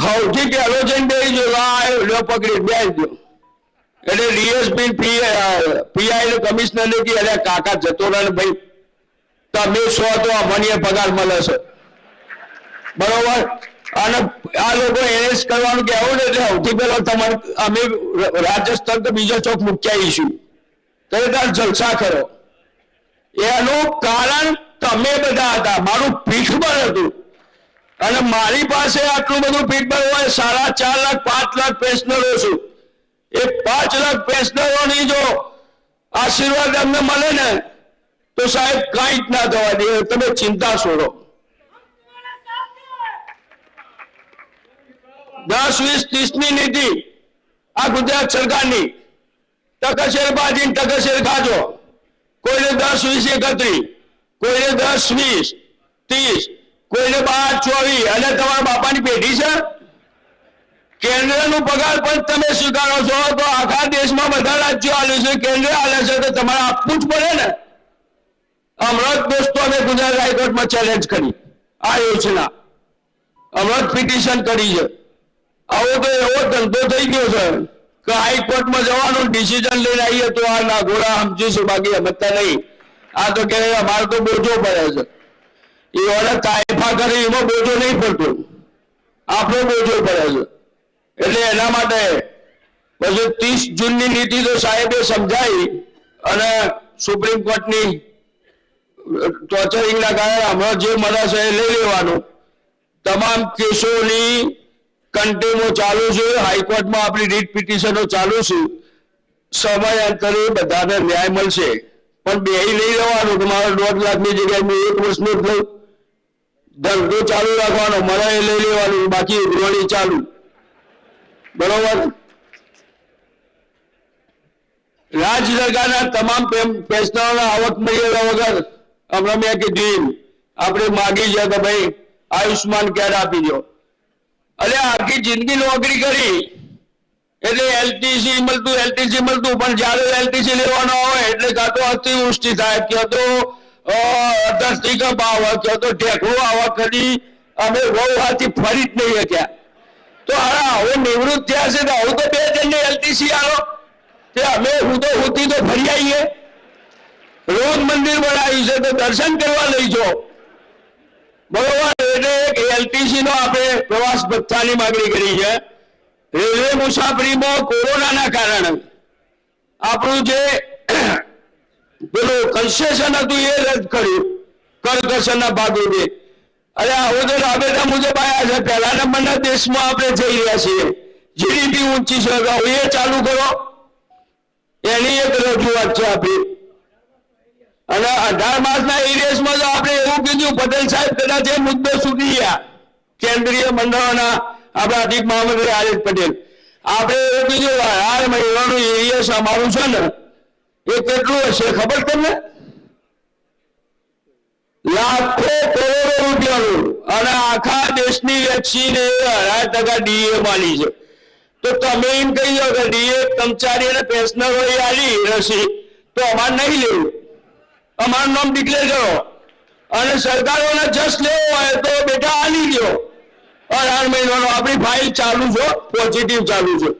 સૌથી પહેલો જઈને બે જો પકડી બે ગયો એટલે ડીએસપી પીઆઈ ને કમિશનર ને કે અરે કાકા જતો રહે ભાઈ તમે સો તો અમને પગાર મળે છે બરોબર અને આ લોકો એરેસ્ટ કરવાનું કહેવું ને એટલે સૌથી પહેલો તમારે અમે રાજસ્થાન તો બીજો ચોક મૂકી આવીશું તો તાર જલસા કરો એનું કારણ તમે બધા હતા મારું પીઠબળ હતું અને મારી પાસે આટલું બધું પીઠબળ હોય 4.5 લાખ 5 લાખ પેન્શનરો છું એ 5 લાખ પેન્શનરોની જો આશીર્વાદ અમને મળે ને તો સાહેબ કાંઈ જ ના થવા દે તમે ચિંતા છોડો 10, 20, 30ની નીતિ આ ગુજરાત સરકારની ટકશેરબાજી ટકશેર ખાજો કોઈને 10, 20, 31 કોઈને 10, 20, 30 કોઈને 12, 24 અને તમારા બાપાની પેઢી છે કેન્દ્રનું પગાર પણ તમે સ્વીકારો છો તો આખા દેશમાં બધા રાજ્યો આલે છે કેન્દ્ર આલે છે તો તમારે આપવું જ પડે ને હમણાં દોસ્તો અમે ગુજરાત હાઈકોર્ટમાં ચેલેન્જ કરી આ યોજના હમણાં પિટિશન કરી છે આવો તો એવો ધંધો થઈ ગયો છે કે હાઈકોર્ટમાં જવાનું ડિસિઝન લઈને આવીએ તો આ ના ઘોડા સમજીશું બાકી સમજતા નહીં આ તો કે અમારે તો બોજો પડે છે એ ઓલા તાઇફા કરી એમાં બોજો નહીં પડતો આપણો બોજો પડે છે એટલે એના માટે પછી 30 જૂનની નીતિ તો સાહેબે સમજાવી અને સુપ્રીમ કોર્ટની ટોર્ચરિંગના કારણે હમણાં જે મળે છે એ લઈ લેવાનું તમામ કેસોની કન્ટેમો ચાલુ છે હાઈકોર્ટમાં આપણી રીટ પિટિશનો ચાલુ છે સમયાંતરે બધાને ન્યાય મળશે પણ બે લઈ લેવાનું કે મારા 1.5 લાખની જગ્યાએ હું 1 વર્ષનું જ લઉં ધંધો ચાલુ રાખવાનો મને એ લઈ લેવાનું બાકી ઉઘરાણી ચાલુ બરોબર રાજ્ય સરકારના તમામ પેન્શનરોના આવક મર્યાદા વગર હમણાં મેં કીધું આપણે માગી છે કે ભાઈ આયુષ્માન કાર્ડ આપી દો અરે આખી જિંદગી નોકરી કરી એટલે એલટીસી મળતું પણ જ્યારે એલટીસી લેવાનો હોય એટલે કાં તો અતિવૃષ્ટિ થાય ક્યાં તો ધરતીકંપ આવે ક્યાં તો ઢેકડું આવે કદી અમે બહુ હાથી ફરી જ નહીં શક્યા તો હવે નિવૃત્ત થયા છે તો હું તો 2 જણને એલટીસી આલો તે અમે હું તો ફરી આવીએ રોજ મંદિર બનાવ્યું છે તો દર્શન કરવા લઈ જાઓ બરોબર એટલે એલટીસી નો આપણે પ્રવાસ ભથ્થાની માંગણી કરી છે રેલવે મુસાફરીમાં કોરોનાના કારણે આપણું જે પેલું કન્સેશન હતું એ રદ કર્યું કરકસરના ભાગરૂપે અરે આવો તો રાબેતા મુજબ આવ્યા છે પહેલા નંબરના દેશમાં આપણે જઈ રહ્યા છીએ જીડીપી ઊંચી છે એ ચાલુ કરો એની એક રજૂઆત છે આપણી અને 18 માસના એરિયસમાં તો આપણે એવું કીધું પટેલ સાહેબ કદાચ એ મુદ્દો સુધી ગયા કેન્દ્રીય મંડળોના આપણા અધિક મહામંત્રી આર.એસ. પટેલ આપણે એવું કીધું 18 મહિનાનું એરિયસ અમારું છે ને એ કેટલું હશે ખબર તમને લાખો કરોડો રૂપિયાનું અને આખા દેશની વેક્સિન 18% ડીએ માલી છે તો તમે એમ કહી દો કે ડીએ કર્મચારી અને પેન્શનરો આલી રસી તો અમારે નહીં લેવું અમારું નામ ડિક્લેર કરો અને સરકારોને જસ લેવો હોય તો બેટા આલી દો 18 મહિનાનો આપણી ફાઇલ ચાલુ છે પોઝિટિવ ચાલુ છે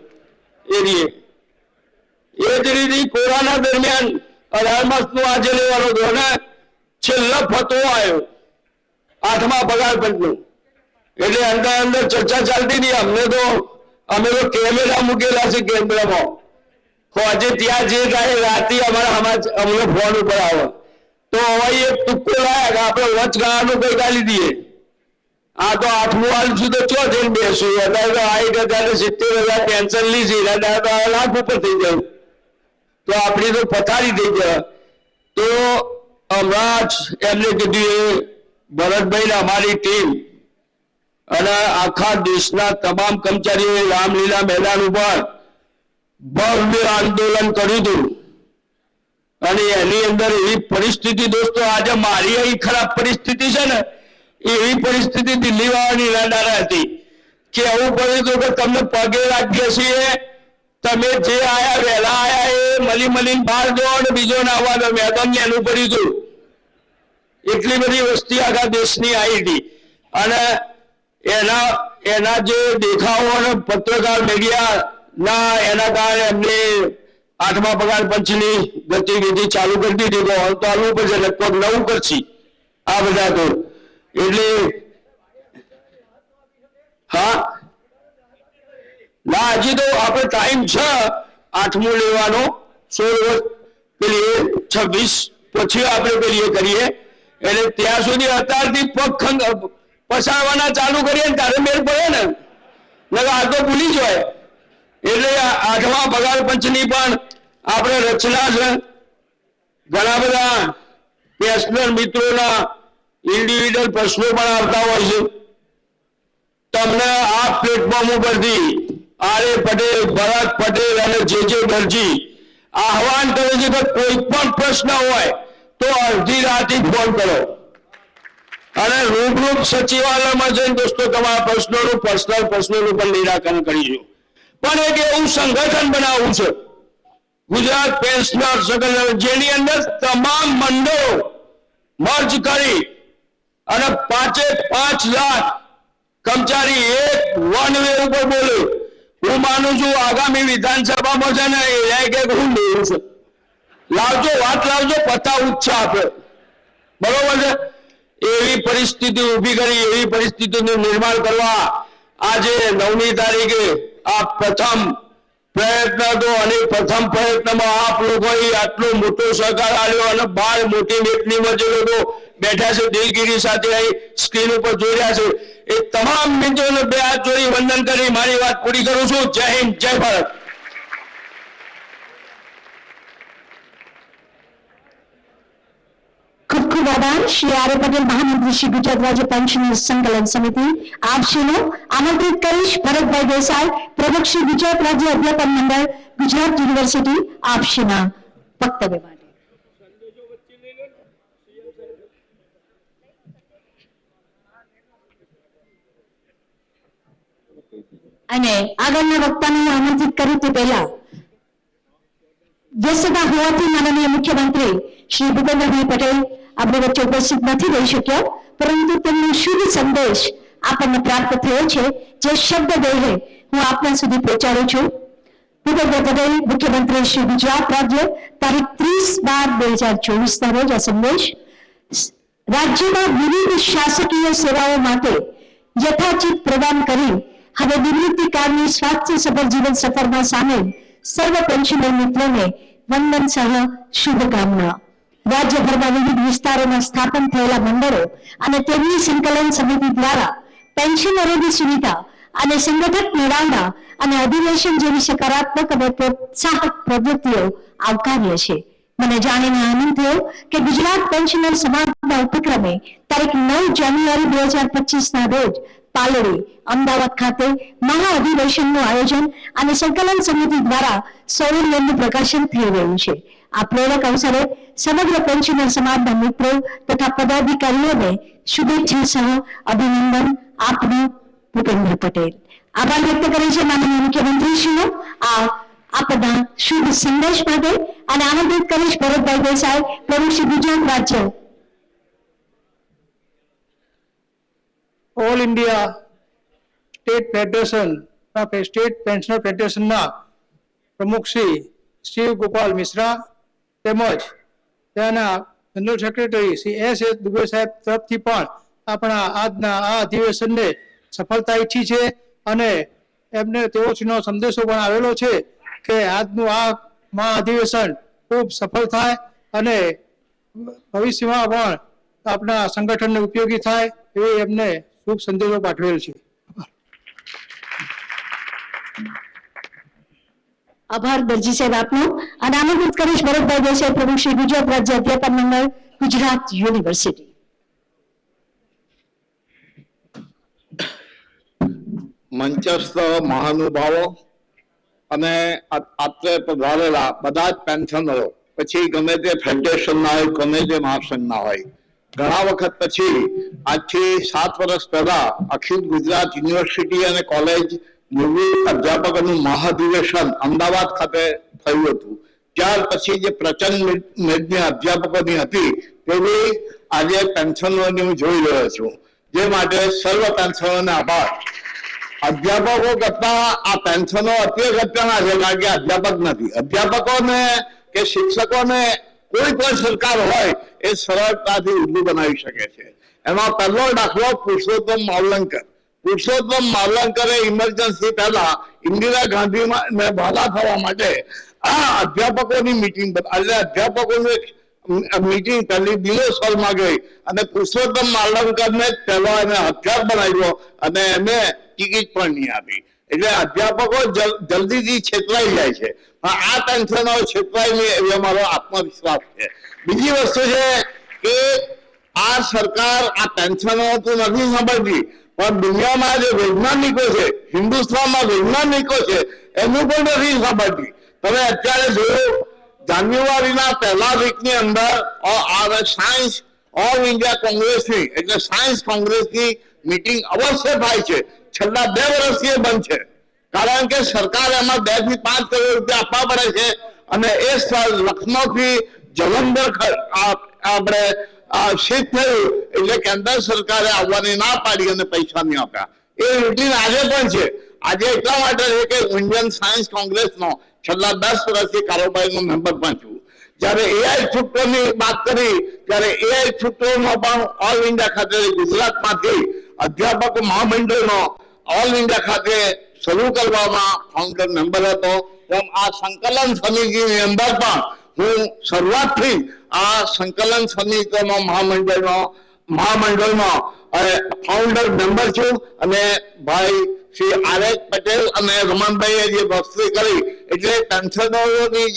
એ જ રીતે કોરોના દરમિયાન 18 માસનું આજે લેવાનો હતો અને છેલ્લો ફતવો આવ્યો 8મા પગાર પંચનો એટલે અંદર ચર્ચા ચાલતી હતી અમે તો કેમેરા મૂકેલા છે કેન્દ્રમાં આજે ત્યાં જે થાય રાતે અમારા અમને ફોન ઉપર આવે તો હવે એક ટુક્કો લાયા કે આપણે વચગાળાનું કઈ ગાલી દઈએ આ તો 8મું આલશું તો ચો જઈને બેસું અત્યારે તો 60,000 70,000 પેન્શન લીધી લાખ ઉપર થઈ જાય તો આપણી તો પથારી થઈ જાય તો હમણાં જ એમને કીધું એ ભરતભાઈ અમારી ટીમ અને આખા દેશના તમામ કર્મચારીઓએ રામલીલા મેદાન ઉપર ભવ્ય આંદોલન કર્યું હતું અને એની અંદર એવી પરિસ્થિતિ દોસ્તો આજે મારી અહીં ખરાબ પરિસ્થિતિ છે ને એવી પરિસ્થિતિ દિલ્હી વાળાની રાડારા હતી કે એવું પડ્યું હતું કે તમને પગે રાખીએ છીએ તમે જે આયા વહેલા આયા એ મળીને બહાર દો અને બીજો ના આવવા દો મેદાન એનું પડ્યું હતું એટલી બધી વસ્તી આખા દેશની આવી હતી અને એના જે દેખાવો અને પત્રકાર મીડિયાના એના કારણે એમને 8મા પગાર પંચની ગતિવિધિ ચાલુ કરી દીધી તો ચાલુ પછી લગભગ 9 કરશી આ બધા તો એટલે હા ના હજી તો આપણે ટાઈમ છે 8મું લેવાનો 16 વર્ષ પેલી 26 પછી આપણે પેલી કરીએ એટલે ત્યાં સુધી અત્યારથી પગ પસારવાના ચાલુ કરીએ ને ત્યારે મેળ પડે ને નકર આ તો ભૂલી જાય એટલે 8મા પગાર પંચની પણ આપણે રચના છે ઘણા બધા પેન્શનર મિત્રોના ઇન્ડિવિડ્યુઅલ પ્રશ્નો પણ આવતા હોય છે તમને આ પ્લેટફોર્મ ઉપરથી આરે પટેલ ભરત પટેલ અને જે દરજી આહવાન કરે છે કે કોઈ પણ પ્રશ્ન હોય તો અડધી રાતે ફોન કરો અને રૂબરૂ સચિવાલયમાં જઈને દોસ્તો તમારા પ્રશ્નોનું પર્સનલ પ્રશ્નોનું પણ નિરાકરણ કરીશું પણ એક એવું સંગઠન બનાવવું છે ગુજરાત પેન્શનર સંગઠન જેની અંદર તમામ મંડળો મર્જ કરી અને 5 લાખ કર્મચારી એક વન વે ઉપર બોલે હું માનું છું આગામી વિધાનસભામાં છે ને એ કે હું લેવું છે લાવજો વાત લાવજો પતાવું જ છે આપણે બરોબર છે એવી પરિસ્થિતિ ઊભી કરી એવી પરિસ્થિતિનું નિર્માણ કરવા આજે 9મી તારીખે આ પ્રથમ પ્રયત્ન હતો અને પ્રથમ પ્રયત્નમાં આપ લોકોએ આટલો મોટો સહકાર આપ્યો અને 12 મોટી મેટલીમાં જે લોકો બેઠા છે દિલગીરી સાથે અહીં સ્ક્રીન ઉપર જોઈ રહ્યા છે એ તમામ મિત્રોને 2 હાથ જોડી વંદન કરી મારી વાત પૂરી કરું છું જય હિન્દ જય ભારત ખૂબ ખૂબ આભાર શ્રી આર પટેલ મહામંત્રી શ્રી ગુજરાત રાજ્ય પેન્શનર સંકલન સમિતિ આપશ્રીનું આમંત્રિત કરીશ ભરતભાઈ દેસાઈ પ્રમુખ શ્રી ગુજરાત રાજ્ય અધ્યાપન મંડળ ગુજરાત યુનિવર્સિટી આપશ્રીના વક્તવ્ય માટે અને આગળના વક્તાને આમંત્રિત કર્યું તે પહેલા વ્યસ્તતા હોવાથી માનનીય મુખ્યમંત્રી શ્રી ભૂપેન્દ્રભાઈ પટેલ આપણી વચ્ચે ઉપસ્થિત નથી રહી શક્યા પરંતુ તેમનો શુભ સંદેશ આપણને પ્રાપ્ત થયો છે જે શબ્દ વડે હું આપના સુધી પહોંચાડું છું ભૂપેન્દ્ર પટેલ મુખ્યમંત્રી શ્રી ગુજરાત રાજ્ય તારીખ 30/12/2024 ના રોજ આ સંદેશ રાજ્યમાં વિવિધ શાસકીય સેવાઓ માટે યથાચિત પ્રદાન કરી હવે નિવૃત્તિ કાળની સ્વાસ્થ્ય સભર જીવન સફરમાં સામેલ સર્વ પેન્શનર મિત્રોને વંદન સહ શુભકામના રાજ્યભરમાં વિવિધ વિસ્તારોમાં સ્થાપન થયેલા મંડળો અને તેમની સંકલન સમિતિ દ્વારા પેન્શનરોની સુવિધા અને સંગઠક મેળાવડા અને અધિવેશન જેવી સકારાત્મક અને પ્રોત્સાહક પ્રવૃત્તિઓ આવકાર્ય છે મને જાણીને આનંદ થયો કે ગુજરાત પેન્શનર સમાજના ઉપક્રમે તારીખ 9 જાન્યુઆરી 2025 ના રોજ પાલડી અમદાવાદ ખાતે મહા અધિવેશનનું આયોજન અને સંકલન સમિતિ દ્વારા સૌરયનું પ્રકાશન થઈ રહ્યું છે આ પ્રેરક અવસરે સમગ્ર પેન્શનર સમાજના મિત્રો તથા પદાધિકારીઓને શુભેચ્છા સહ અભિનંદન આપનું ભૂપેન્દ્ર પટેલ આભાર વ્યક્ત કરે છે માનનીય મુખ્યમંત્રીશ્રીનો આપના શુભ સંદેશ માટે અને આમંત્રિત કરીશ ભરતભાઈ દેસાઈ પ્રમુખ શ્રી ગુજરાત રાજ્ય all India state federation state pensioner federation प्रमुख श्री शिव गोपाल मिश्रा તેમજ તેના general secretary Shri S.S. Dubey સાહેબ તરફથી પણ આપણા આજના આ અધિવેશનને સફળતા ઈચ્છી છે અને એમને તેઓનો સંદેશો પણ આવેલો છે કે આજનું આ મહા અધિવેશન ખૂબ સફળ થાય અને ભવિષ્યમાં પણ આપણા સંગઠનને ઉપયોગી થાય એવી એમને શુભ સંદેશો પાઠવેલ છે આભાર દરજી સાહેબ આપનો અને આમંત્રિત કરીશ ભરતભાઈ દેસાઈ પ્રમુખ શ્રી ગુજરાત રાજ્ય અધ્યાપન મંડળ ગુજરાત યુનિવર્સિટી મંચસ્થ મહાનુભાવો અને અત્રે પધારેલા બધા જ પેન્શનરો પછી ગમે તે ફેડરેશનના હોય ગમે તે મહાસંઘના હોય ઘણા વખત પછી આજથી 7 વર્ષ પહેલા અખિલ ગુજરાત યુનિવર્સિટી અને કોલેજ નિવૃત્ત અધ્યાપકોનું મહાઅધિવેશન અમદાવાદ ખાતે થયું હતું ત્યાર પછી જે પ્રચંડ મેદની અધ્યાપકોની હતી તેવી આજે પેન્શનરોની હું જોઈ રહ્યો છું જે માટે સર્વ પેન્શનરોને આભાર અધ્યાપકો કરતા આ પેન્શનો અતિ અગત્યના છે, કારણ કે અધ્યાપક નથી. અધ્યાપકોને કે શિક્ષકોને કોઈ પણ સરકાર હોય એ સરળતાથી ઉલ્લુ બનાવી શકે છે. એમાં પહેલો દાખલો પુરુષોત્તમ માવલંકર. પુરુષોત્તમ માવલંકરે ઇમરજન્સી પહેલા ઇન્દિરા ગાંધીને ભલા થવા માટે આ અધ્યાપકોની મિટિંગ, એટલે અધ્યાપકોની મીટિંગ પહેલી દિલોસરમાં ગઈ અને પુરુષોત્તમ માવલંકરને પહેલો એને હથિયાર બનાવ્યો અને એને ટિકિટ પણ નહીં આપી. એટલે અધ્યાપકો જલ્દીથી છેતરાઈ જાય છે. આ પેન્શનો છેતરાય નહીં એવો અમારો આત્મવિશ્વાસ છે. બીજી વસ્તુ છે કે આ સરકાર આ પેન્શનો તો નથી સાંભળતી, પણ દુનિયામાં જે વૈજ્ઞાનિકો છે, હિન્દુસ્તાનમાં વૈજ્ઞાનિકો છે, એનું પણ નથી સાંભળતી. તમે અત્યારે જોયું જાન્યુઆરીના પહેલા વીકની અંદર સાયન્સ ઓલ ઇન્ડિયા કોંગ્રેસની એટલે સાયન્સ કોંગ્રેસની મીટિંગ અવશ્ય થાય છે. છેલ્લા 2 વર્ષથી એ બંધ છે, કારણ કે સરકાર એમાં 2 થી 5 કરોડ રૂપિયા આપવા પડે છે અને એ લખનૌથી જલંધર આપણે શિફ્ટ થયું એટલે કેન્દ્ર સરકારે આવવાની ના પાડી અને પૈસા નહીં આપ્યા. એ રૂટીન આજે પણ છે. આજે એટલા માટે છે કે ઇન્ડિયન સાયન્સ કોંગ્રેસનો છેલ્લા 10 વર્ષથી કારોબારીનો મેમ્બર પણ છું. જ્યારે એઆઈ છૂટોની વાત કરી ત્યારે એઆઈ છૂટોનો પણ ઓલ ઇન્ડિયા ખાતે ગુજરાતમાંથી અધ્યાપક મહામંડળનો ઓલ ઇન્ડિયા ખાતે શરૂ કરવામાં ફાઉન્ડર મેમ્બર હતો. તેમ આ સંકલન સમિતિની અંદર પણ હું શરૂઆતથી આ સંકલન સમિતિનો મહામંડળનો ફાઉન્ડર મેમ્બર છું. અને ભાઈ શ્રી આર.એસ. પટેલ અને રમણભાઈએ જે વસ્તુ કરી એટલે પેન્શનરોની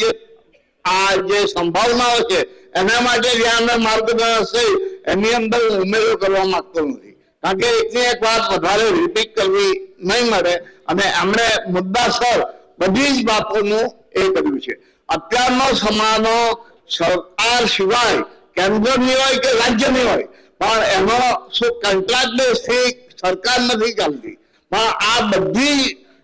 જે સંભાવનાઓ છે એના માટે જે અમે માર્ગદર્શન હશે એની અંદર ઉમેરો કરવા માંગતો નથી, કારણ કે એકની એક વાત વધારે રિપીટ કરવી નહીં મળે. અને એમણે મુદ્દાસર બધી જ બાબતોનું એ કર્યું છે. અત્યારનો સમાનો સરકાર સિવાય કેન્દ્રની હોય કે રાજ્યની હોય પણ એનો શું કોન્ટ્રાક્ટ બેઝથી સરકાર નથી ચાલતી, પણ આ બધી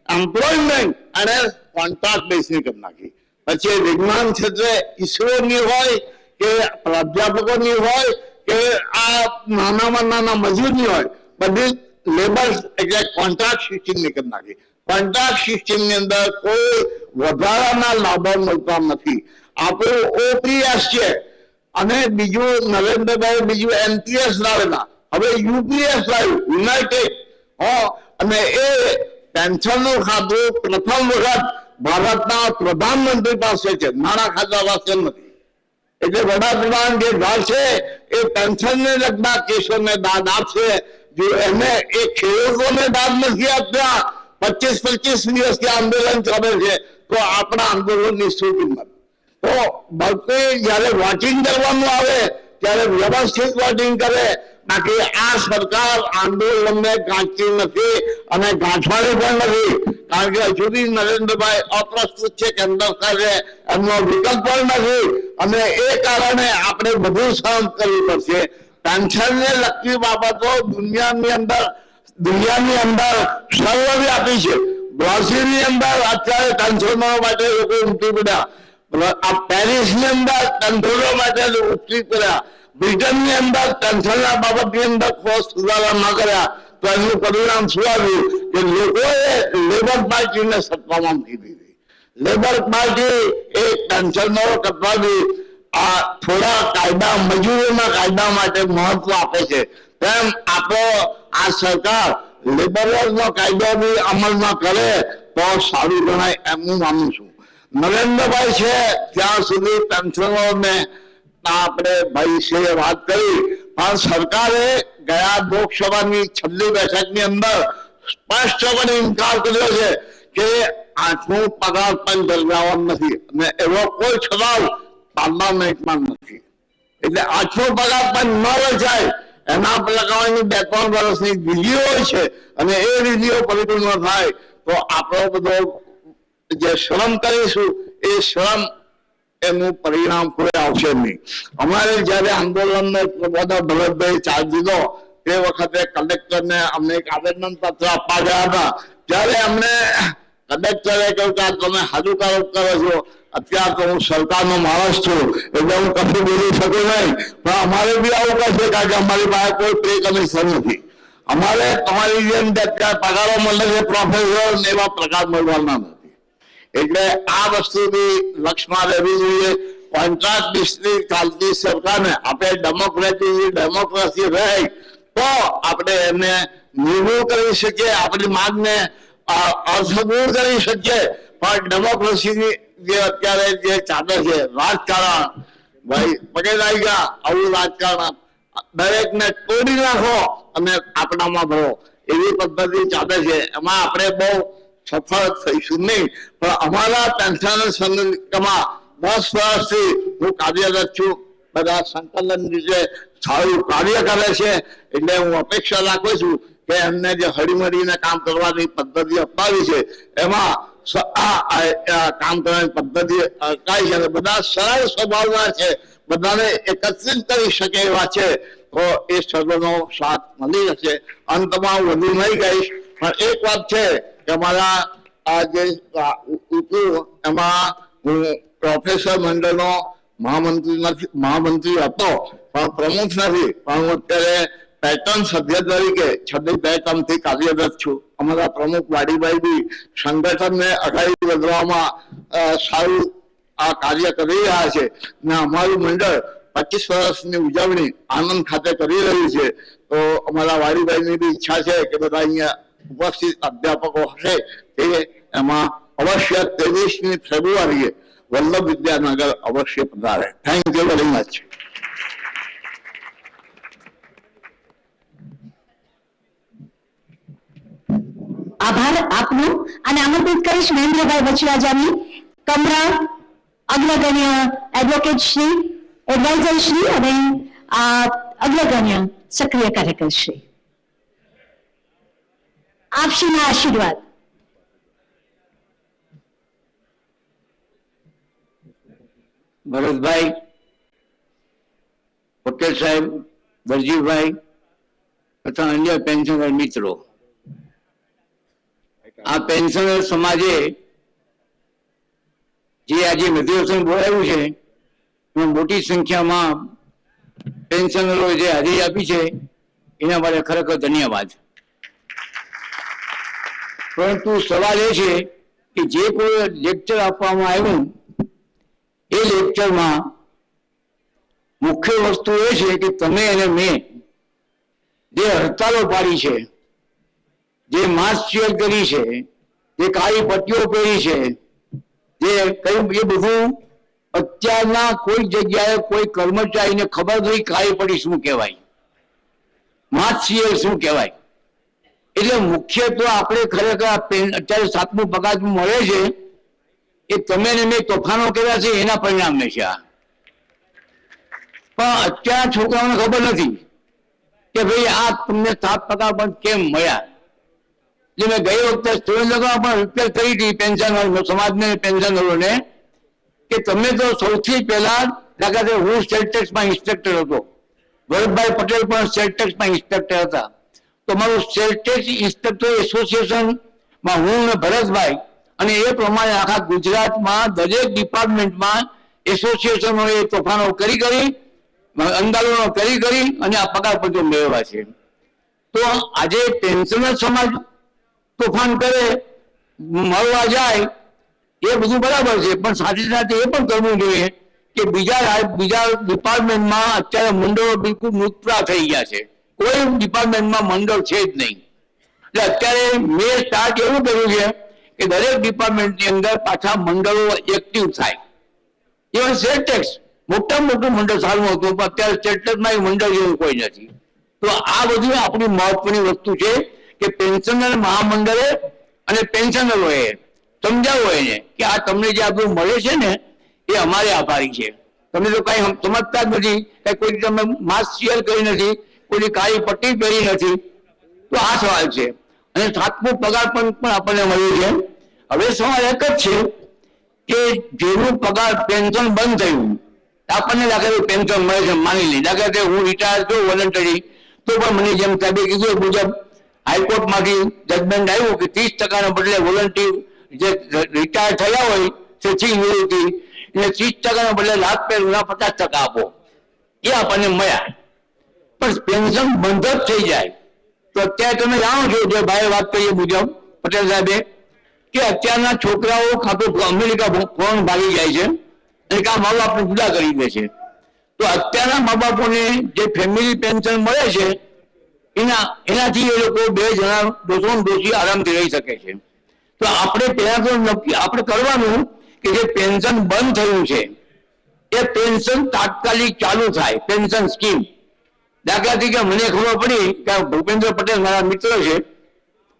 એમ્પ્લોયમેન્ટ અને કોન્ટ્રાક્ટ બેઝની કરી નાખી. પછી વિજ્ઞાન ક્ષેત્રે ઈસરોની હોય કે પ્રાધ્યાપકોની હોય કે આ નાનામાં નાના મજૂરની હોય, બધી લેબર એટલે કોન્ટ્રાક્ટ સિસ્ટમની કરી નાખી. કોન્ટ્રાક્ટ સિસ્ટમની અંદર કોઈ વધારાના લાભો મળતા નથી. આપણું ઓપીએસ છે અને બીજું નરેન્દ્રભાઈ બીજું એનપીએસ લાવેલા, હવે યુપીએસ લાવ્યું યુનાઇટેડ. અને એ પેન્શનનું ખાતું પ્રથમ વખત ભારતના પ્રધાનમંત્રી પાસે છે, નાણાં ખાતા પાસે નથી. એટલે વડાપ્રધાન જે ધાર છે એ પેન્શનને લગતા કેસોને દાદ આપશે. જો એને એ ખેડૂતોને દાદ નથી આપતા, 25-25 દિવસથી આંદોલન ચાલે છે, તો આપણા આંદોલનની શું કિંમત? તો ભક્તિ જયારે વોટિંગ કરવાનું આવે ત્યારે વ્યવસ્થિત વોટિંગ કરે, બાકી આ સરકાર આંદોલનને ગાંઠતી નથી અને ગાંઠવાની પણ નથી, કારણ કે હજુ બી નરેન્દ્રભાઈ અપ્રસ્તુત છે કેન્દ્ર સરકારે એમનો વિકલ્પ પણ નથી. અને એ કારણે આપણે બધું સહન કરવું પડશે. પેન્શનને લગતી બાબતો દુનિયાની અંદર સર્વવ્યાપી છે. બ્રાઝિલની અંદર અત્યારે પેન્શનો માટે લોકો ઉમટી પડ્યા, આ પેરિસની અંદર પેન્શનો માટે ઉમટી પડ્યા, બ્રિટનની અંદર પેન્શનના બાબતની અંદર સુધારા ન કર્યા તો એનું પરિણામ શું આવ્યું કે લોકોએ લેબર પાર્ટીને સત્તામાં મૂકી દીધી. લેબર પાર્ટી એ પેન્શનો કપાવી આ થોડા કાયદા મજૂરીના કાયદા માટે મહત્વ આપે છે. તેમ આપણો આ સરકાર લેબરનો કાયદો બી અમલમાં કરે તો સારું ગણાય એમ હું માનું છું. નરેન્દ્રભાઈ છે ત્યાં સુધી પેન્શનોને આપણે ભાઈ છે વાત કરી, પણ સરકારે ગયા લોકસભાની 6મી બેઠકની અંદર સ્પષ્ટપણે ઇનકાર કર્યો છે કે 8મું પગાર પણ દર્શાવવાનું નથી અને એવો કોઈ ઠરાવ પાર્લામેન્ટમાં નથી. એટલે 8મો પગાર પણ ન રચાય એના લગાવવાની 2-3 વર્ષની વિધિઓ હોય છે અને એ વિધિઓ પરિપૂર્ણ થાય તો આપણો બધો જે શ્રમ કરીશું એ શ્રમ એનું પરિણામ કોઈ આવશે નહીં. અમારે જયારે આંદોલનનો બધા ભરતભાઈ ચાર્જ દીધો તે વખતે કલેક્ટરને અમને એક આવેદન પત્ર આપવા ગયા હતા, ત્યારે અમને કલેક્ટરે કહ્યું કે તમે હાજુકારો કરો છો. અત્યારે તો હું સરકારનો માણસ છું એટલે હું કશું બોલી શકું નહીં, પણ અમારે બી આવું કહેશે કારણ કે અમારી પાસે કોઈ પ્રે કમિશન નથી. અમારે તમારી જેમ અત્યારે પગારો મળે છે પ્રોફેસર ને એવા પગાર મળવાના નથી. એટલે આ વસ્તુ બી લક્ષમાં લેવી જોઈએ. કોન્ટ્રાક્ટ બેઝની ચાલતી સરકારને આપણે ડેમોક્રેસી રહે તો આપણે એમને નિર્મૂળ કરી શકીએ, આપણી માંગને અર્થપૂર્ણ કરી શકીએ. પણ ડેમોક્રેસીની જે અત્યારે જે ચાલે છે રાજકારણ, ભાઈ પટેલ આવી ગયા, આવું રાજકારણ દરેકને તોડી નાખો અને આપણામાં ભરો, એવી પદ્ધતિ ચાલે છે. એમાં આપણે બહુ સફળ થઈશું નહીં. પણ અમારા પેન્શનર સંગઠનમાં 10 વર્ષથી હું કાર્યરત છું. બધા સંકલન રીતે સારું કાર્ય કરે છે. એટલે હું અપેક્ષા રાખું છું કે એમને જે હળીમળીને કામ કરવાની પદ્ધતિ અપનાવી છે એમાં કામ કરવાની પદ્ધતિ અટકાઈ છે. બધા સરળ સ્વભાવના છે, બધાને એકત્રિત કરી શકે એવા છે. તો એ સર્વનો સાથ મળી જશે. અંતમાં વધુ નહીં કહીશ, પણ એક વાત છે કે અમારા આ જે એમાં હું પ્રોફેસર મંડળનો મહામંત્રી હતો, પણ પ્રમુખ નથી. પણ હું અત્યારે પેટર્ન સભ્ય તરીકે 26 ટર્મથી કાર્યરત છું. અમારા પ્રમુખ વાડીભાઈ બી સંગઠનને અગાડી વધવામાં સારું આ કાર્ય કરી રહ્યા છે. ને અમારું મંડળ 25 વર્ષની ઉજવણી આનંદ ખાતે કરી રહ્યું છે. તો અમારા વાડીભાઈની બી ઈચ્છા છે કે બધા અહીંયા ઉપસ્થિત અધ્યાપકો હશે તે એમાં અવશ્ય 23મી ફેબ્રુઆરીએ વલ્લભ વિદ્યાનગર અવશ્ય પધારે. Thank you very much. આભાર આપનો. અને આમંત્રિત કરીશ મહેન્દ્રભાઈ વચરાજાની, કમરા અગ્રગણ્ય એડવોકેટ શ્રી, એડવાઇઝર શ્રી અને અગ્રગણ્ય સક્રિય કાર્યકર શ્રી. આપશ્રીના આશીર્વાદ. ભરતભાઈ, પટેલ સાહેબ, દરજીભાઈ તથા અન્ય પેન્શનર મિત્રો, આ પેન્શનર સમાજે જે આજે અધિવેશન બોલાવ્યું છે એમાં મોટી સંખ્યામાં પેન્શનરો જે હાજરી આપી છે એના માટે ખરેખર ધન્યવાદ. પરંતુ સવાલ એ છે કે જે કોઈ લેક્ચર આપવામાં આવ્યું એ લેક્ચરમાં મુખ્ય વસ્તુ એ છે કે તમે અને મેં જે હડતાલો પાડી છે, જે માસ્ક શેર કરી છે, જે કાળી પટ્ટીઓ પહેરી છે, જે કયું એ બધું અત્યારના કોઈ જગ્યાએ કોઈ કર્મચારીને ખબર નથી કાળી પટ્ટી શું કહેવાય, માસ્ક શેર શું કહેવાય. એટલે મુખ્ય તો આપણે ખરેખર અત્યારે 7મો પગાર મળે છે એ તમે ને મેં તોફાનો કર્યા છે એના પરિણામે છે. આ પણ અત્યારના છોકરાઓને ખબર નથી કે ભાઈ આ તમને 7 પગાર પણ કેમ મળ્યા. એટલે મેં ગઈ વખતે સ્ટુડન્ટોમાં પણ રિક્વેસ્ટ કરી હતી પેન્શનર સમાજને, પેન્શનરોને, કે તમે તો સૌથી પહેલા લાગે હું સ્ટેટ ટેક્સમાં ઇન્સ્પેક્ટર હતો, ભરતભાઈ પટેલ પણ સ્ટેટ ટેક્સમાં ઇન્સ્પેક્ટર હતા. તો મારું સ્ટેટ ટેક્સ ઇન્સ્પેક્ટર એસોસિએશનમાં હું અને ભરતભાઈ અને એ પ્રમાણે આખા ગુજરાતમાં દરેક ડિપાર્ટમેન્ટમાં એસોસિએશનોએ તોફાનો કરી આંદોલનો કરી અને આ પગાર પત્રો મેળવ્યા છે. તો આજે પેન્શનર સમાજ તોફાન કરે, મળવા જાય એ બધું બરાબર છે, પણ સાથે સાથે એ પણ કરવું જોઈએ કે બીજા ડિપાર્ટમેન્ટમાં અત્યારે મંડળો બિલકુલ મૃતપ્રાય થઈ ગયા છે. કોઈ ડિપાર્ટમેન્ટમાં મંડળ છે જ નહીં. એટલે અત્યારે મેં સ્ટાર્ટ એવું કર્યું છે કે દરેક ડિપાર્ટમેન્ટની અંદર પાછા મંડળો એક્ટિવ થાય. ઇવન સ્ટેટ ટેક્સ મોટામાં મોટું મંડળ સારું હતું, પણ અત્યારે સ્ટેટ ટેક્સમાં મંડળ જેવું કોઈ નથી. તો આ બધું આપણી મહત્વની વસ્તુ છે કે પેન્શનર મહામંડળે અને પેન્શનરોએ સમજાવો એને કે આ તમને જે આપણું મળે છે ને એ અમારે આભારી છે. તમે તો કઈ સમજતા જ નથી, કઈ કોઈ તમે માસ્ક શેર કરી નથી, કોઈ કાળી પટ્ટી પહેરી નથી. તો આ સવાલ છે. અને 7મો પગાર પણ આપણને મળ્યું છે. હવે સવાલ એક જ છે કે જેનું પગાર પેન્શન બંધ થયું, આપણને લાગે પેન્શન મળે છે, માની લે લાગે કે હું રિટાયર છું વોલન્ટરી, તો પણ મને જેમ સાહેબે કીધું એ મુજબ હાઈકોર્ટમાંથી જજમેન્ટ આવ્યું કે 30% બદલે વોલન્ટરી જે રિટાયર થયા હોય સ્વેચ્છિક નિવૃત્તિ એને 30% બદલે લાભ પેલું 50% આપો, એ આપણને મળ્યા. પણ પેન્શન બંધ જ થઈ જાય તો અત્યારે તમે જાણો છો જે ભાઈએ વાત કરી એ મુજબ પટેલ સાહેબે કે અત્યારના છોકરાઓ ખાતું અમેરિકા ફોન ભાગી જાય છે અને કાં મા બાપને જુદા કરી દે છે. તો અત્યારના મા બાપોને જે ફેમિલી પેન્શન મળે છે એનાથી એ લોકો 2 જણા ડોશી આરામથી રહી શકે છે. તો આપણે પહેલા તો આપણે કરવાનું કે જે પેન્શન બંધ થયું છે એ પેન્શન તાત્કાલિક ચાલુ થાય. પેન્શન સ્કીમ દાખલા તરીકે મને ખબર પડી કે ભૂપેન્દ્ર પટેલ મારા મિત્ર છે,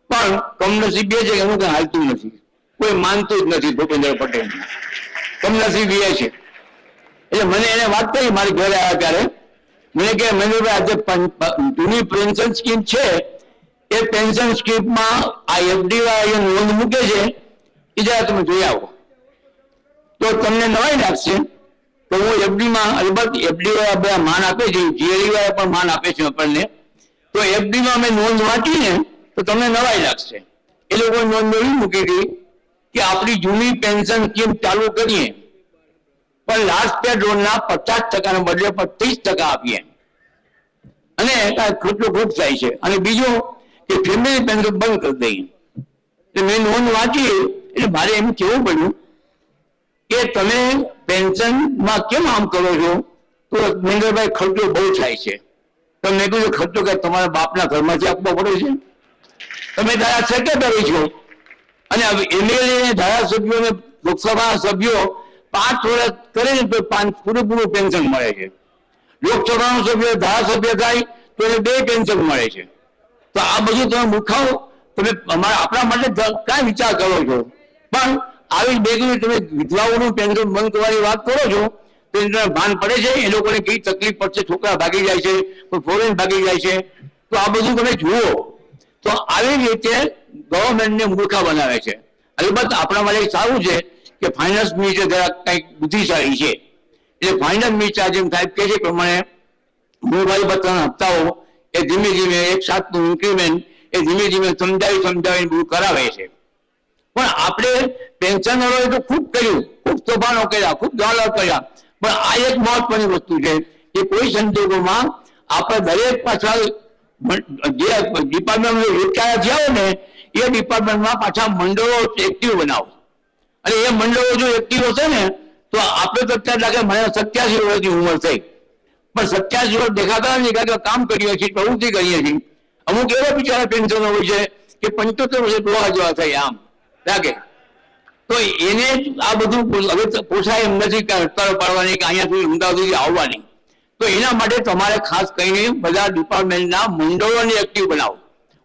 પણ કમનસીબ એ છે કે એનું કઈ હાલતું નથી, કોઈ માનતું જ નથી ભૂપેન્દ્ર પટેલ. કમનસીબ એ છે. એટલે મને એને વાત કરી મારી ઘરે આવ્યા ત્યારે મને કે મહેન્દ્રભાઈ આજે જૂની પેન્શન સ્કીમ છે એ પેન્શન સ્કીમમાં આ એફડી નોંધ મૂકે છે એ જરા તમે જોઈ આવો તો તમને નવાઈ લાગશે. તો હું એફડીમાં અલબત્ત એફડી વાળા બધા માન આપે છે, જીએડી વાળા પણ માન આપે છે આપણને. તો એફડીમાં અમે નોંધ વાંચીને તો તમને નવાઈ લાગશે. એ લોકો નોંધ એવી મૂકી હતી કે આપણી જૂની પેન્શન સ્કીમ ચાલુ કરીએ પણ લાસ્ટ પે લોનના 50% બદલે 25% આપીએ અને ખર્ચો ખૂબ થાય છે. અને બીજું કે ફેમિલી પેન્શન બંધ કરી દઈએ. એટલે મેં નોંધ વાંચી એટલે મારે એમ કહેવું પડ્યું કે તમે પેન્શનમાં કેમ આમ કરો છો? તો મહેન્દ્રભાઈ ખર્ચો બહુ થાય છે. તો મેં કીધું ખર્ચો કે તમારા બાપના ઘરમાંથી આપવો પડે છે. તમે તારા સેક્રેટરી છો અને એમએલએ ધારાસભ્યોને લોકસભા સભ્યો 5 વર્ષ કરે ને તો પૂરેપૂરું પેન્શન મળે છે. લોકસભાનો સભ્ય ધારાસભ્ય થાય તો એને 2 પેન્શન મળે છે. તો આ બધું તમે મૂર્ખાઓ તમે આપણા માટે કાંઈ વિચાર કરો છો? પણ આવી બેગની તમે વિધવાઓનું પેન્શન બંધ કરવાની વાત કરો છો તો એને ભાન પડે છે એ લોકોને કઈ તકલીફ પડશે? છોકરા ભાગી જાય છે, કોઈ ફોરેન ભાગી જાય છે. તો આ બધું તમે જુઓ. તો આવી રીતે ગવર્મેન્ટને મૂર્ખા બનાવે છે. અલબત્ત આપણા માટે સારું છે કે ફાઇનાન્સ મિનિસ્ટર જરા કંઈક બુદ્ધિશાળી છે. એટલે ફાઇનાન્સ મિનિસ્ટર જેમ સાહેબ કહે છે પ્રમાણે મોંઘવારી ભથ્થાના હપ્તાઓ એ ધીમે ધીમે 1/7 ઇન્ક્રીમેન્ટ એ ધીમે ધીમે સમજાવીને બધું કરાવે છે. પણ આપણે પેન્શનરોએ તો ખૂબ કર્યું, ખૂબ તોફાનો કર્યા, ખૂબ ગાળો કર્યા, પણ આ એક મહત્વની વસ્તુ છે કે કોઈ સંજોગોમાં આપણે દરેક પાછળ જે ડિપાર્ટમેન્ટ રિટાયર થયા ને એ ડિપાર્ટમેન્ટમાં પાછા મંડળો એક્ટિવ બનાવો. અને એ મંડળો જો એક્ટિવ હશે ને તો આપણે તો અત્યારે લાગે મને 87 વર્ષની ઉંમર થઈ, પણ 87 વર્ષ દેખાતા નથી કારણ કે કામ કરીએ છીએ, પ્રવૃત્તિ કરીએ છીએ. અમુક એવા બિચારા પેન્શનો હોય છે કે 75 વર્ષે ડોહા જેવા થાય આમ લાગે. તો એને આ બધું હવે પોસાય એમ નથી કે હડતાળ પાડવાની કે અહીંયા સુધી અમદાવાદ સુધી આવવાની. તો એના માટે તમારે ખાસ કરીને બધા ડિપાર્ટમેન્ટના મંડળોને એક્ટિવ બનાવો.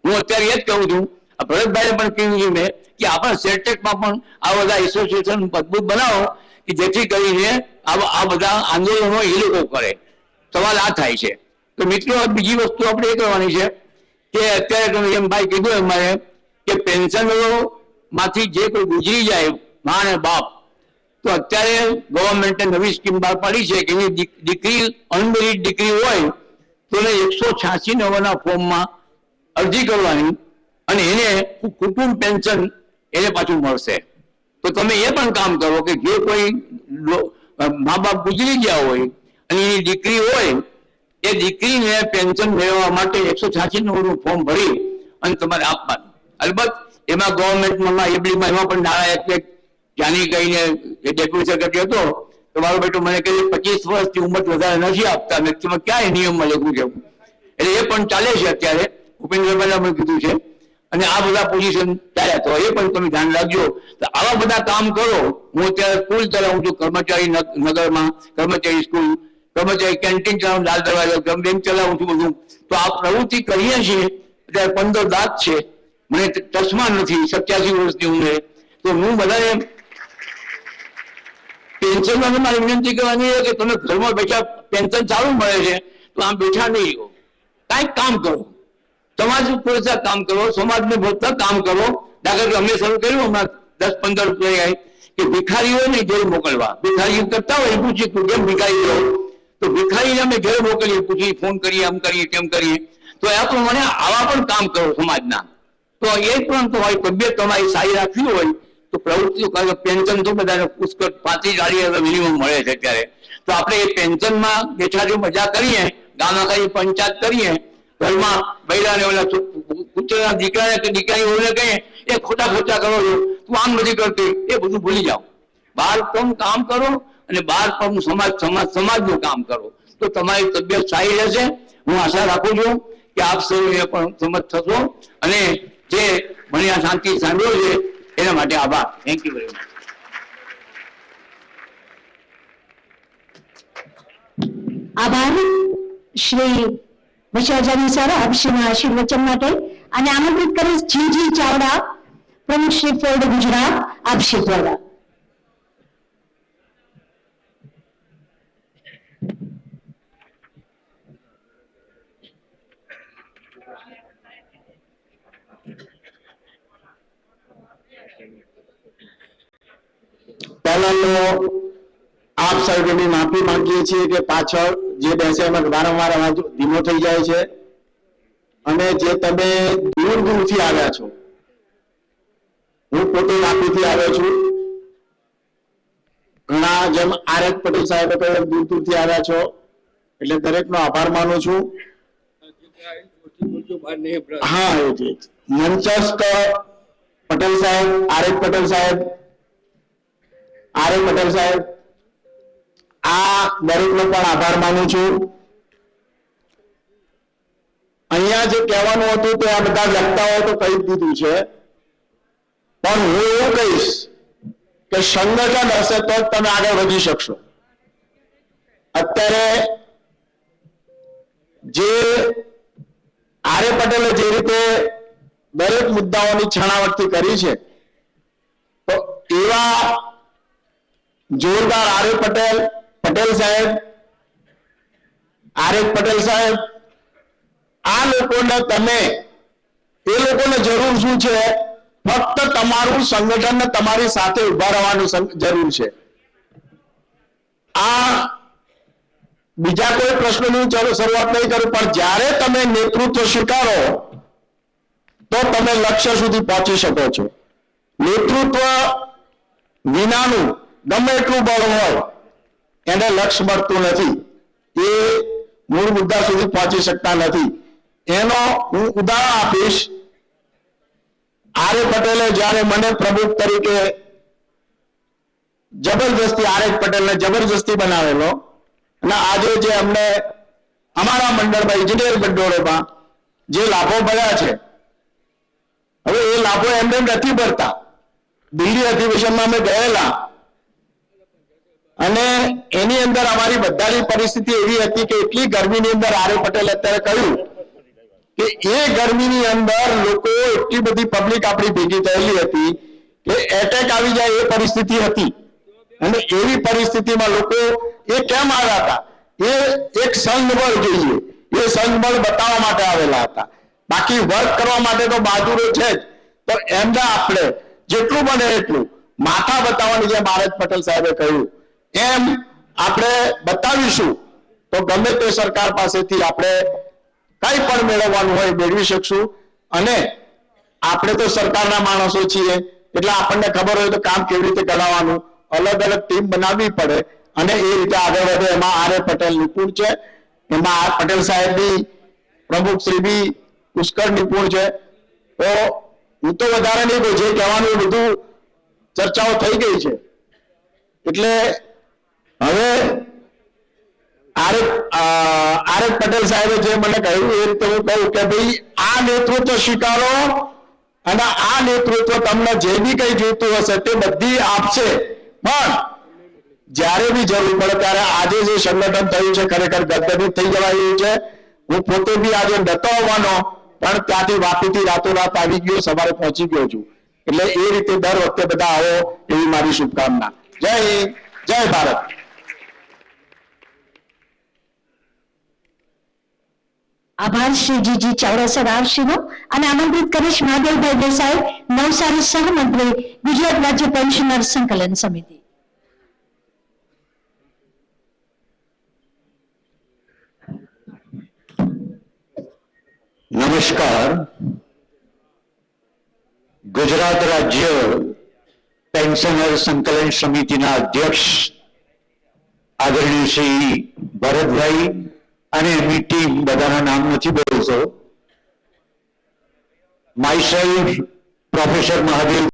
હું અત્યારે એ જ કહું છું, ભરતભાઈએ પણ કહ્યું છે મેં કે આપણે સેટેકમાં પણ આ બધા એસોસિએશન મજબૂત બનાવો કે જેથી કરીને આ બધા આંદોલનો એ લોકો કરે. સવાલ આ થાય છે. તો મિત્રો બીજી વસ્તુ આપણે એ કરવાની છે કે અત્યારે તમે એમ ભાઈ કીધું અમારે કે પેન્શનરો માંથી જે કોઈ ગુજરી જાય મા અને બાપ, તો અત્યારે ગવર્મેન્ટે નવી સ્કીમ બહાર પાડી છે કે એની દીકરી અનમેરિડ દીકરી હોય તો એને 186 નંબરના ફોર્મમાં અરજી કરવાની અને એને કુટુંબ પેન્શન એને પાછું મળશે. તો તમે એ પણ કામ કરો કે જે કોઈ મા બાપ ગુજરી ગયા હોય અને એની દીકરી હોય એ દીકરીને પેન્શન મેળવવા માટે 186 નંબરનું ફોર્મ ભરી અને તમારે આપવાનું. અલબત્ત એમાં ગવર્મેન્ટમાં એબડીમાં એમાં પણ નાણાં એક જાની કહીને એ ડેપ્યુટી સેક્રેટરી હતો તો મારો બેટો મને કહે 25 વર્ષથી ઉંમર વધારે નથી આપતા. મેક્સિમમ ક્યાંય નિયમમાં લખ્યું છે એટલે એ પણ ચાલે છે અત્યારે. ભૂપેન્દ્રભાઈ પણ કીધું છે અને આ બધા પોઝિશન ચાલ્યા તો એ પણ તમે ધ્યાન રાખજો. તો આવા બધા કામ કરો. હું અત્યારે સ્કૂલ ચલાવું છું કર્મચારી નગરમાં, કર્મચારી સ્કૂલ, કર્મચારી કેન્ટીન ચલાવું, લાલ દરવાજા બેંક ચલાવું છું બધું. તો આ પ્રવૃત્તિ કરીએ છીએ. અત્યારે 15 દાંત છે, મને ચશ્મા નથી, 87 વર્ષની ઉંમરે. તો હું બધાને પેન્શનમાં મારી વિનંતી કરવાની છે કે તમે ઘરમાં બેઠા પેન્શન સારું મળે છે તો આમ બેઠા નહીં રહો, કાંઈક કામ કરો, સમાજ પૂરતા કામ કરો, સમાજને પૂરતા કામ કરો. દાખલા અમે શરૂ કર્યું હમણાં 10-15 રૂપિયા કે ભિખારીઓ ને ઘેર મોકલવા. ભિખારી કરતા હોય પૂછીએ તું કેમ ભિખારી રહો, તો ભિખારીને અમે ઘેર મોકલીએ, પૂછીએ, ફોન કરીએ, આમ કરીએ તેમ કરીએ. તો આ પ્રમાણે આવા પણ કામ કરો સમાજના. તો એ પણ તમારી તબિયત તમારી સારી રાખવી હોય તો પ્રવૃત્તિઓ કરે. પેન્શન તો બધાને પુષ્કળ 35-40 મિનિમમ મળે છે અત્યારે. તો આપણે એ પેન્શનમાં બેઠા જો મજા કરીએ, ગામમાં કઈ પંચાયત કરીએ ઘરમાં બૈરાને ઓલા પુત્રના દીકરાને કે દીકરીઓને કહીએ એ ખોટા ખર્ચા કરો છો, તું આમ નથી કરતી, એ બધું ભૂલી જાઓ. બહાર પણ કામ કરો અને બહાર પણ સમાજનું કામ કરો તો તમારી તબિયત સારી રહેશે. હું આશા રાખું છું કે આપ સૌને પણ સમજ થશો અને જે મને આ શાંતિ સાંભળ્યો છે એના માટે આભાર. Thank you very much. આભાર શ્રી વિશ્વાજાની સર આપશ્રીના આશીર્વચન માટે. અને આમંત્રિત કરીશ જીજી ચાવડા, પ્રમુખ શ્રી ફોર્ડ ગુજરાત, આપશ્રી દ્વારા. પહેલા આપ સર્વેની માફી માંગીએ છીએ કે પાછળ જે બેસે એમાં વારંવાર અવાજ ધીમો થઈ જાય છે અને જે તમે દૂર દૂરથી આવ્યા છો, હું પોતે વાપીથી આવ્યો છું, ઘણા જેમ આર.એસ. પટેલ સાહેબે કહ્યું દૂર દૂરથી આવ્યા છો એટલે દરેકનો આભાર માનું છું. હા, એ જ મંચસ્થ પટેલ સાહેબ, આર.એસ. પટેલ સાહેબ, આર.એસ. પટેલ સાહેબ, આ દરેકનો પણ આભાર માનું છું. અહીંયા જે કહેવાનું હતું તે આ બધા વક્તાઓ તો કહી દીધું છે, પણ હું એવું કહીશ કે સંગઠન હશે તો જ તમે આગળ વધી શકશો. અત્યારે જે આર.એસ. પટેલે જે રીતે દરેક મુદ્દાઓની છણાવટથી કરી છે તો એવા જોરદાર આર.એસ. પટેલ સાહેબ, આર.એસ. પટેલ સાહેબ, આ લોકોને તમે, એ લોકોને જરૂર શું છે? ફક્ત તમારું સંગઠન ને તમારી સાથે ઉભા રહેવાનું જરૂર છે. આ બીજા કોઈ પ્રશ્નની શરૂઆત નહીં કરું, પણ જ્યારે તમે નેતૃત્વ સ્વીકારો તો તમે લક્ષ્ય સુધી પહોંચી શકો છો. નેતૃત્વ વિનાનું ગમે એટલું બળ હોય એને લક્ષ્ય મળતું નથી, એ મૂળ મુદ્દા સુધી પહોંચી શકતા નથી. એનો હું ઉદાહરણ આપીશ. આર.એસ. પટેલે જ્યારે મને પ્રમુખ તરીકે જબરજસ્તી, આર.એસ. પટેલને જબરજસ્તી બનાવેલો અને આજે જે અમને અમારા મંડળમાં, ઇજનેર મંડળોમાં જે લાભો મળ્યા છે, હવે એ લાભો એમને નથી મળતા. દિલ્હી અધિવેશનમાં અમે ગયેલા અને એની અંદર અમારી બધાની પરિસ્થિતિ એવી હતી કે એટલી ગરમીની અંદર આર.એસ. પટેલે અત્યારે કહ્યું કે એ ગરમીની અંદર લોકો, એટલી બધી પબ્લિક આપણી ભેગી થયેલી હતી કે એટેક આવી જાય એ પરિસ્થિતિ હતી. અને એવી પરિસ્થિતિમાં લોકો એ કેમ આવ્યા હતા? એ એક સંઘબળ જોઈએ, એ સંઘબળ બતાવવા માટે આવેલા હતા. બાકી વર્ક કરવા માટે તો બહાદુરો છે જ, તો એમને આપણે જેટલું બને એટલું માથા બતાવવાની, જેમ આર.એસ. પટેલ સાહેબે કહ્યું એમ આપણે બતાવીશું તો ગમે તે સરકાર પાસેથી આપણે કઈ પણ મેળવવાનું હોય મેળવી શકશું. અને આપણે તો સરકારના માણસો છીએ એટલે આપણને ખબર હોય તો કામ કેવી રીતે કરાવવાનું, અલગ અલગ ટીમ બનાવવી પડે અને એ રીતે આગળ વધે. એમાં આર.એસ. પટેલ નિપુણ છે, એમાં આર પટેલ સાહેબ બી, પ્રમુખ શ્રી બી પુષ્કળ નિપુણ છે. તો હું તો વધારે નહીં કહું, જે કહેવાનું બધું ચર્ચાઓ થઈ ગઈ છે. એટલે હવે આર.એસ. પટેલ સાહેબે જે મને કહ્યું એ રીતે હું કહું કે ભાઈ આ નેતૃત્વ સ્વીકારો અને આ નેતૃત્વ તમને જે બી કઈ જોઈતું હશે તે બધી આપશે. પણ જ્યારે બી જરૂર પડે ત્યારે આજે જે સંગઠન થયું છે ખરેખર ગદગદિત થઈ જવા એવું છે. હું પોતે બી આજે નતો આવવાનો પણ ત્યાંથી વાપીથી રાતોરાત આવી ગયો, સવારે પહોંચી ગયો છું. એટલે એ રીતે દર વખતે બધા આવો એવી મારી શુભકામના. જય હિન્દ, જય ભારત. આભાર શ્રી જીજી ચાવડા સર આપશ્રીનો. અને આમંત્રિત કરીશ મહાદેવભાઈ દેસાઈ, નવસારી સહમંત્રી, ગુજરાત રાજ્ય પેન્શનર સંકલન સમિતિ. નમસ્કાર. ગુજરાત રાજ્ય પેન્શનર સંકલન સમિતિના અધ્યક્ષ આદરણીય શ્રી ભરતભાઈ, અને એમની ટીમ, બધાના નામ નથી બોલતો. My self professor Mahadev